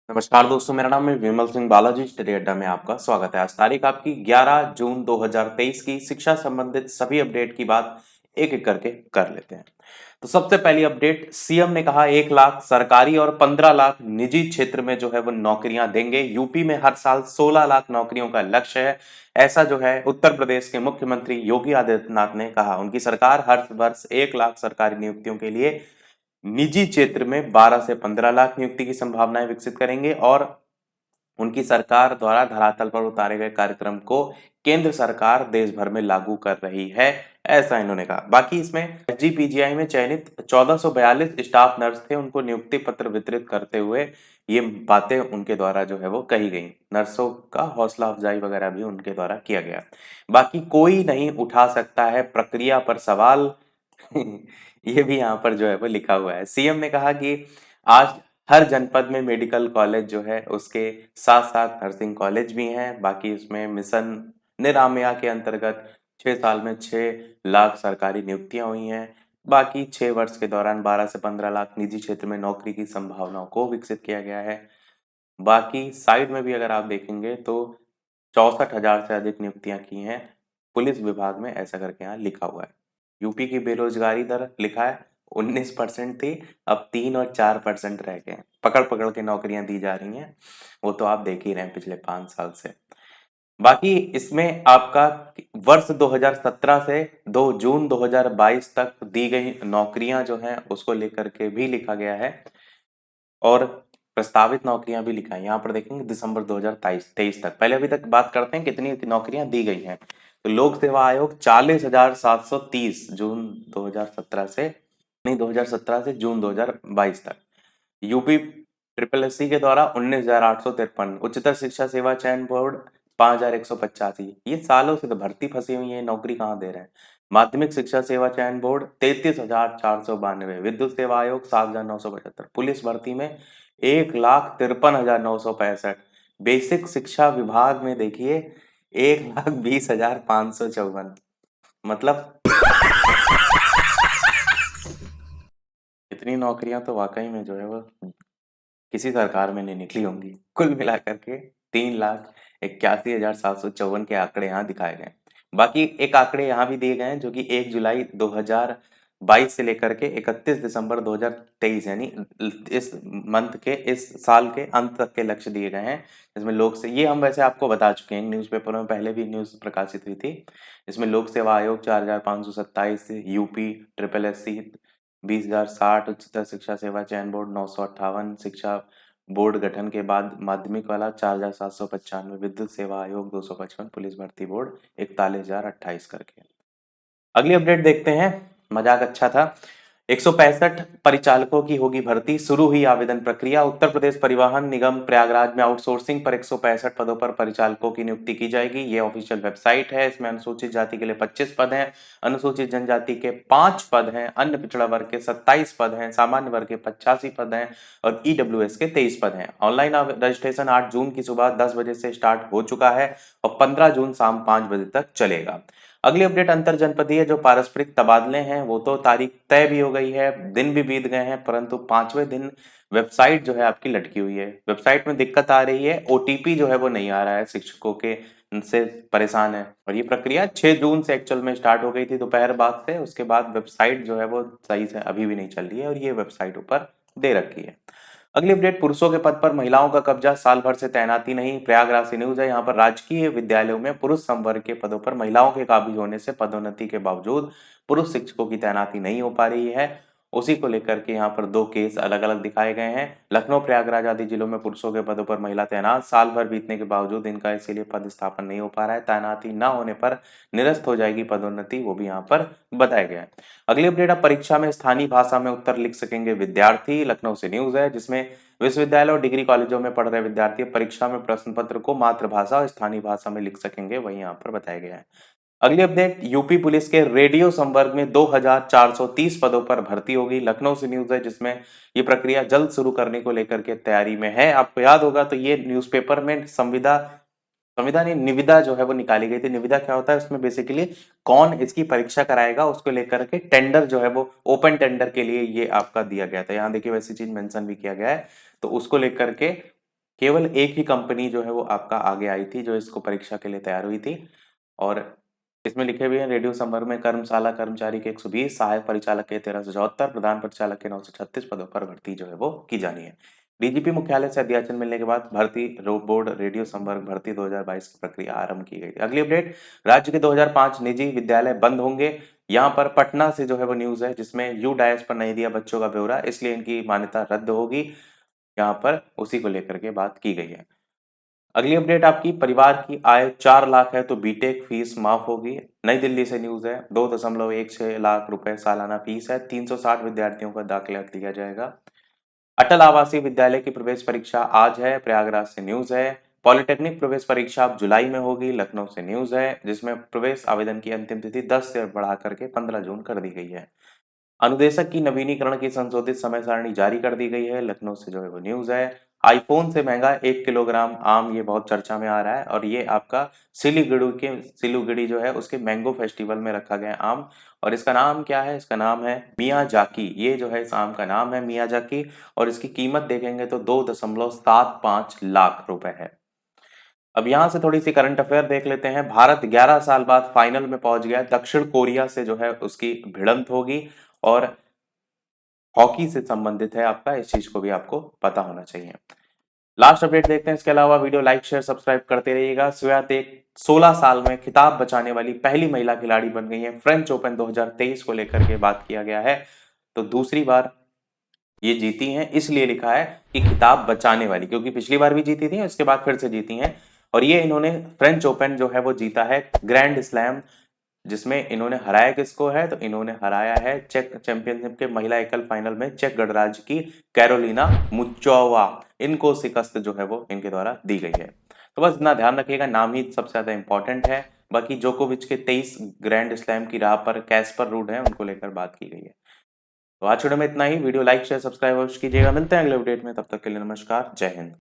नमस्कार दोस्तों, मेरा नाम है विमल सिंह बालाजी। स्टडी अड्डा में आपका स्वागत है। आज तारीख आपकी 11 जून 2023 की शिक्षा संबंधित सभी अपडेट की बात एक एक करके कर लेते हैं। तो सबसे पहली अपडेट, सीएम ने कहा 1 लाख सरकारी और 15 लाख निजी क्षेत्र में जो है वो नौकरियां देंगे। यूपी में हर साल 16 लाख नौकरियों का लक्ष्य है। ऐसा जो है उत्तर प्रदेश के मुख्यमंत्री योगी आदित्यनाथ ने कहा। उनकी सरकार हर वर्ष 1 लाख सरकारी नियुक्तियों के लिए निजी क्षेत्र में 12 से 15 लाख नियुक्ति की संभावनाएं विकसित करेंगे और उनकी सरकार द्वारा धरातल पर उतारे गए कार्यक्रम को केंद्र सरकार देश भर में लागू कर रही है, ऐसा इन्होंने कहा। बाकी इसमें एसजीपीजीआई में चयनित 1442 स्टाफ नर्स थे, उनको नियुक्ति पत्र वितरित करते हुए ये बातें उनके द्वारा जो है वो कही गई। नर्सों का हौसला अफजाई वगैरह भी उनके द्वारा किया गया। बाकी कोई नहीं उठा सकता है प्रक्रिया पर सवाल। ये भी यहाँ पर जो है वो लिखा हुआ है। सीएम ने कहा कि आज हर जनपद में मेडिकल कॉलेज जो है उसके साथ साथ नर्सिंग कॉलेज भी हैं। बाकी इसमें मिशन निरामया के अंतर्गत 6 साल में 6 लाख सरकारी नियुक्तियां हुई हैं। बाकी 6 वर्ष के दौरान 12 से 15 लाख निजी क्षेत्र में नौकरी की संभावनाओं को विकसित किया गया है। बाकी साइड में भी अगर आप देखेंगे तो 64,000 से अधिक नियुक्तियां की हैं पुलिस विभाग में, ऐसा करके यहाँ लिखा हुआ है। यूपी की बेरोजगारी दर लिखा है 19% थी, अब 3 और 4% रह गए। पकड़ पकड़ के नौकरियां दी जा रही हैं, वो तो आप देख ही रहे हैं पिछले 5 साल से। बाकी इसमें आपका वर्ष 2017 से 2 जून 2022 तक दी गई नौकरियां जो हैं उसको लेकर के भी लिखा गया है और प्रस्तावित नौकरियां भी लिखा है। यहाँ पर देखेंगे दिसंबर 2023 तक। पहले अभी तक बात करते हैं कितनी नौकरियां दी गई हैं। तो लोक सेवा आयोग 40,730 जून 2017 से, नहीं 2017 से जून 2022 तक। यूपी ट्रिपल एससी के द्वारा 19,853। उच्चतर शिक्षा सेवा चयन बोर्ड 5,185। ये सालों से तो भर्ती फंसी हुई है, नौकरी कहाँ दे रहे हैं। माध्यमिक शिक्षा सेवा चयन बोर्ड 33,492। विद्युत सेवा आयोग 7,975। पुलिस भर्ती में 1,53,965। बेसिक शिक्षा विभाग में देखिए 1,20,554। मतलब इतनी नौकरियां तो वाकई में जो है वो किसी सरकार में नहीं निकली होंगी। कुल मिलाकर के 3,81,754 के आंकड़े यहाँ दिखाए गए। बाकी एक आंकड़े यहाँ भी दिए गए हैं जो कि 1 जुलाई 2022 से लेकर के 31 दिसंबर 2023 यानी इस मंथ के, इस साल के अंत तक के लक्ष्य दिए गए हैं। इसमें लोक से ये हम वैसे आपको बता चुके हैं, न्यूज़पेपर में पहले भी न्यूज़ प्रकाशित हुई थी। इसमें लोक सेवा आयोग 4,527, यूपी ट्रिपल एससी 20,060, उच्चतर शिक्षा सेवा चयन बोर्ड 958, शिक्षा बोर्ड गठन के बाद माध्यमिक वाला 4,795, विद्युत सेवा आयोग 255, पुलिस भर्ती बोर्ड 41,028 करके। अगली अपडेट देखते हैं। मजाक अच्छा था। 165 परिचालकों की होगी भर्ती, शुरू हुई आवेदन प्रक्रिया। उत्तर प्रदेश परिवहन निगम प्रयागराज में आउटसोर्सिंग पर 165 पदों पर परिचालकों की नियुक्ति की जाएगी। ये ऑफिशियल वेबसाइट है। इसमें अनुसूचित जाति के लिए 25 पद हैं, अनुसूचित जनजाति के 5 पद हैं, अन्य पिछड़ा वर्ग के 27 पद हैं, सामान्य वर्ग के 85 पद हैं और ईडब्ल्यूएस के 23 पद हैं। ऑनलाइन रजिस्ट्रेशन 8 जून की सुबह 10 बजे से स्टार्ट हो चुका है और 15 जून शाम 5 बजे तक चलेगा। अगली अपडेट अंतर जनपदीय जो पारस्परिक तबादले हैं वो तो तारीख तय भी हो गई है, दिन भी बीत गए हैं, परंतु 5वें दिन वेबसाइट जो है आपकी लटकी हुई है। वेबसाइट में दिक्कत आ रही है, ओटीपी जो है वो नहीं आ रहा है, शिक्षकों के से परेशान है। और ये प्रक्रिया 6 जून से एक्चुअल में स्टार्ट हो गई थी दोपहर बाद से। उसके बाद वेबसाइट जो है वो सही से अभी भी नहीं चल रही है और ये वेबसाइट ऊपर दे रखी है। अगली अपडेट, पुरुषों के पद पर महिलाओं का कब्जा, साल भर से तैनाती नहीं। प्रयागराज से न्यूज है। यहाँ पर राजकीय विद्यालयों में पुरुष संवर्ग के पदों पर महिलाओं के काबिज होने से पदोन्नति के बावजूद पुरुष शिक्षकों की तैनाती नहीं हो पा रही है। उसी को लेकर के यहाँ पर 2 केस अलग अलग दिखाए गए हैं। लखनऊ प्रयागराज आदि जिलों में पुरुषों के पदों पर महिला तैनात, साल भर बीतने के बावजूद इनका इसीलिए पद स्थापन नहीं हो पा रहा है। तैनाती न होने पर निरस्त हो जाएगी पदोन्नति, वो भी यहाँ पर बताया गया है। अगली अपडेट, अब परीक्षा में स्थानीय भाषा में उत्तर लिख सकेंगे विद्यार्थी। लखनऊ से न्यूज है जिसमें विश्वविद्यालय और डिग्री कॉलेजों में पढ़ रहे विद्यार्थी परीक्षा में प्रश्न पत्र को मातृभाषा और स्थानीय भाषा में लिख सकेंगे, वही यहाँ पर बताया गया है। अगली अपडेट, यूपी पुलिस के रेडियो संवर्ग में 2,430 पदों पर भर्ती होगी। लखनऊ से न्यूज है जिसमें ये प्रक्रिया जल्द शुरू करने को लेकर के तैयारी में है। आपको याद होगा तो ये न्यूज़पेपर में संविदा संविदा नहीं निविदा जो है वो निकाली गई थी। निविदा क्या होता है, उसमें बेसिकली कौन इसकी परीक्षा कराएगा उसको लेकर के टेंडर जो है वो ओपन टेंडर के लिए ये आपका दिया गया था। यहाँ देखिए वैसी चीज मेंशन भी किया गया है, तो उसको लेकर के केवल एक ही कंपनी जो है वो आपका आगे आई थी जो इसको परीक्षा के लिए तैयार हुई थी। और इसमें लिखे हुए हैं रेडियो संवर्ग में कर्मशाला कर्मचारी के 120, सहायक परिचालक के 1374, प्रधान परिचालक के 936 पदों पर भर्ती जो है वो की जानी है। डीजीपी मुख्यालय से अध्याचन मिलने के बाद भर्ती बोर्ड रेडियो संवर्ग भर्ती 2022 की प्रक्रिया आरंभ की गई थी। अगली अपडेट, राज्य के 2005 निजी विद्यालय बंद होंगे। यहाँ पर पटना से जो है वो न्यूज है जिसमें यू डायस पर नहीं दिया बच्चों का ब्यौरा, इसलिए इनकी मान्यता रद्द होगी। यहाँ पर उसी को लेकर के बात की गई है। अगली अपडेट आपकी, परिवार की आय 4 लाख है तो बीटेक फीस माफ होगी। नई दिल्ली से न्यूज है, 2.16 लाख रुपए सालाना फीस है, 360 विद्यार्थियों का दाखिला लिया जाएगा। अटल आवासीय विद्यालय की प्रवेश परीक्षा आज है, प्रयागराज से न्यूज है। पॉलिटेक्निक प्रवेश परीक्षा अब जुलाई में होगी, लखनऊ से न्यूज है, जिसमें प्रवेश आवेदन की अंतिम तिथि 10 से बढ़ा करके 15 जून कर दी गई है। अनुदेशक की नवीनीकरण की संशोधित समय सारणी जारी कर दी गई है, लखनऊ से जो है वो न्यूज है। आईफोन से महंगा 1 किलोग्राम आम, ये बहुत चर्चा में आ रहा है और ये आपका सिलीगुड़ी जो है उसके मैंगो फेस्टिवल में रखा गया आम। और इसका नाम क्या है? इसका नाम है मियाजाकी। ये जो है इस आम का नाम है मियाजाकी और इसकी कीमत देखेंगे तो 2.75 लाख रुपए है। अब यहाँ से थोड़ी सी करंट अफेयर देख लेते हैं। भारत 11 साल बाद फाइनल में पहुंच गया, दक्षिण कोरिया से जो है उसकी भिड़ंत होगी और हॉकी से संबंधित है आपका, इस चीज को भी आपको पता होना चाहिए। लास्ट अपडेट देखते हैं, इसके अलावा वीडियो लाइक शेयर सब्सक्राइब करते रहिएगा। स्वियातेक 16 साल में खिताब बचाने वाली पहली महिला खिलाड़ी बन गई है। फ्रेंच ओपन 2023 को लेकर के बात किया गया है, तो दूसरी बार ये जीती हैं, इसलिए लिखा है कि खिताब बचाने वाली, क्योंकि पिछली बार भी जीती थी उसके बाद फिर से जीती हैं। और ये इन्होंने फ्रेंच ओपन जो है वो जीता है, ग्रैंड स्लैम, जिसमें इन्होंने हराया किसको है? तो इन्होंने हराया है चेक चैंपियनशिप के महिला एकल फाइनल में चेक गणराज्य की कैरोलिना मुचोवा। इनको शिकस्त जो है वो इनके द्वारा दी गई है। तो बस इतना ध्यान रखिएगा, नाम ही सबसे ज्यादा इंपॉर्टेंट है। बाकी जोकोविच के 23 ग्रैंड स्लैम की राह पर कैस्पर रूड है, उनको लेकर बात की गई है। तो आज वीडियो में इतना ही। वीडियो लाइक शेयर सब्सक्राइब अवश्य कीजिएगा। मिलते हैं अगले अपडेट में, तब तक के लिए नमस्कार, जय हिंद।